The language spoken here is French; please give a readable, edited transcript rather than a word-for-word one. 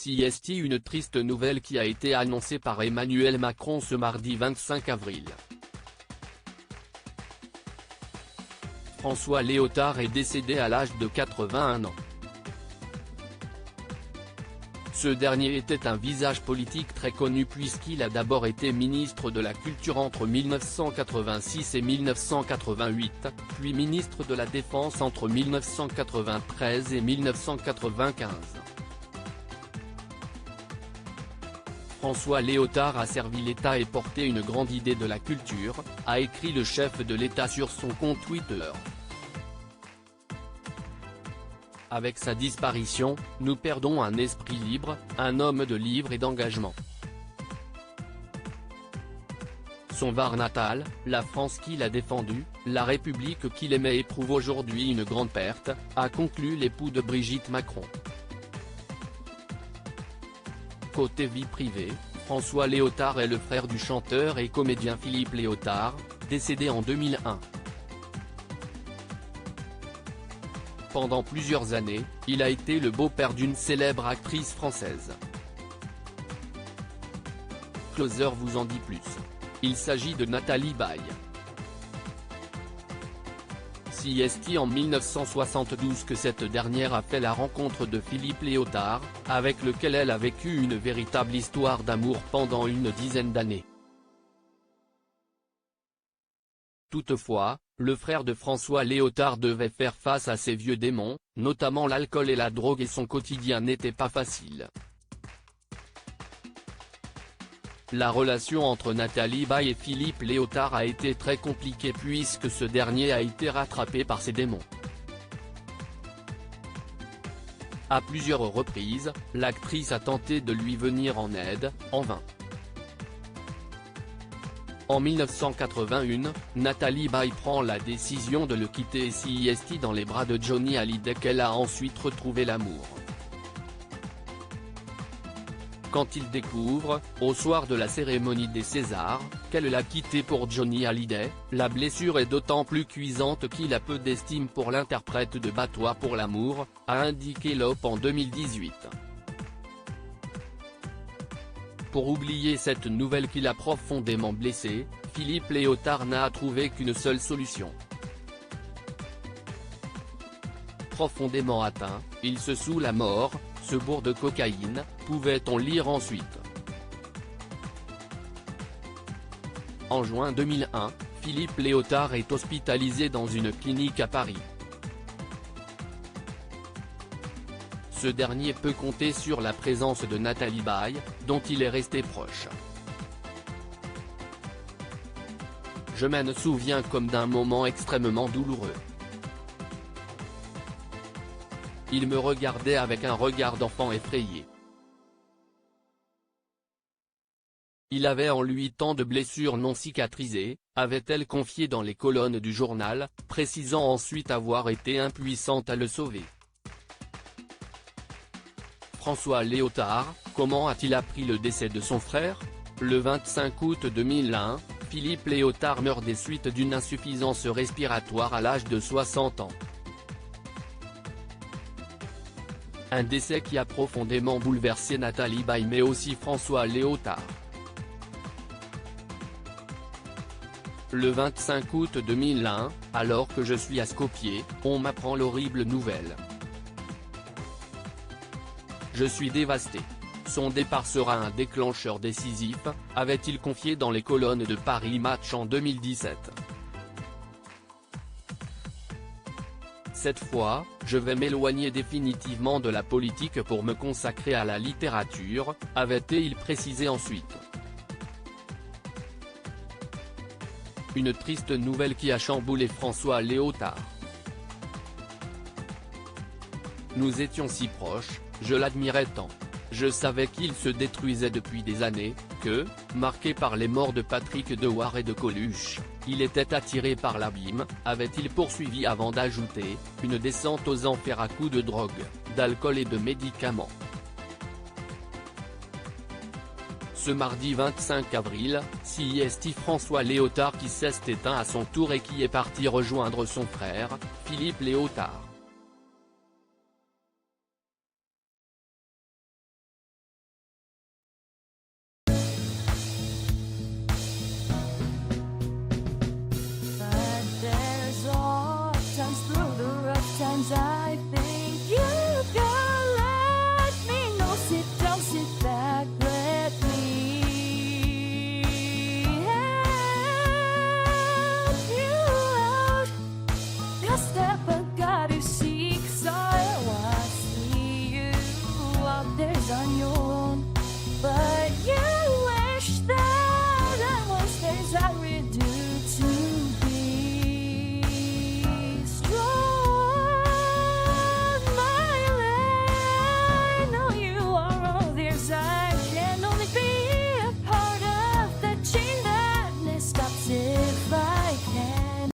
CIST, une triste nouvelle qui a été annoncée par Emmanuel Macron ce mardi 25 avril. François Léotard est décédé à l'âge de 81 ans. Ce dernier était un visage politique très connu puisqu'il a d'abord été ministre de la Culture entre 1986 et 1988, puis ministre de la Défense entre 1993 et 1995. François Léotard a servi l'État et porté une grande idée de la culture, a écrit le chef de l'État sur son compte Twitter. Avec sa disparition, nous perdons un esprit libre, un homme de livre et d'engagement. Son Var natal, la France qu'il a défendue, la République qu'il aimait éprouve aujourd'hui une grande perte, a conclu l'époux de Brigitte Macron. Côté vie privée, François Léotard est le frère du chanteur et comédien Philippe Léotard, décédé en 2001. Pendant plusieurs années, il a été le beau-père d'une célèbre actrice française. Closer vous en dit plus. Il s'agit de Nathalie Baye. CIST en 1972 que cette dernière a fait la rencontre de Philippe Léotard, avec lequel elle a vécu une véritable histoire d'amour pendant une dizaine d'années. Toutefois, le frère de François Léotard devait faire face à ses vieux démons, notamment l'alcool et la drogue, et son quotidien n'était pas facile. La relation entre Nathalie Baye et Philippe Léotard a été très compliquée puisque ce dernier a été rattrapé par ses démons. À plusieurs reprises, l'actrice a tenté de lui venir en aide, en vain. En 1981, Nathalie Baye prend la décision de le quitter et CIST dans les bras de Johnny Hallyday qu'elle a ensuite retrouvé l'amour. Quand il découvre, au soir de la cérémonie des Césars, qu'elle l'a quitté pour Johnny Hallyday, la blessure est d'autant plus cuisante qu'il a peu d'estime pour l'interprète de Bat-toi pour l'amour, a indiqué L'Op en 2018. Pour oublier cette nouvelle qui l'a profondément blessé, Philippe Léotard n'a trouvé qu'une seule solution. Profondément atteint, il se saoule à mort, se bourre de cocaïne, pouvait-on lire ensuite. En juin 2001, Philippe Léotard est hospitalisé dans une clinique à Paris. Ce dernier peut compter sur la présence de Nathalie Baye, dont il est resté proche. Je me souviens comme d'un moment extrêmement douloureux. Il me regardait avec un regard d'enfant effrayé. Il avait en lui tant de blessures non cicatrisées, avait-elle confié dans les colonnes du journal, précisant ensuite avoir été impuissante à le sauver. François Léotard, comment a-t-il appris le décès de son frère? Le 25 août 2001, Philippe Léotard meurt des suites d'une insuffisance respiratoire à l'âge de 60 ans. Un décès qui a profondément bouleversé Nathalie Baye mais aussi François Léotard. Le 25 août 2001, alors que je suis à Skopje, on m'apprend l'horrible nouvelle. Je suis dévasté. Son départ sera un déclencheur décisif, avait-il confié dans les colonnes de Paris Match en 2017. Cette fois, je vais m'éloigner définitivement de la politique pour me consacrer à la littérature, avait-il précisé ensuite. Une triste nouvelle qui a chamboulé François Léotard. Nous étions si proches, je l'admirais tant. Je savais qu'il se détruisait depuis des années, que, marqué par les morts de Patrick Dewar et de Coluche, il était attiré par l'abîme, avait-il poursuivi avant d'ajouter, une descente aux enfers à coups de drogue, d'alcool et de médicaments. Ce mardi 25 avril, CIST François Léotard qui s'est éteint à son tour et qui est parti rejoindre son frère, Philippe Léotard.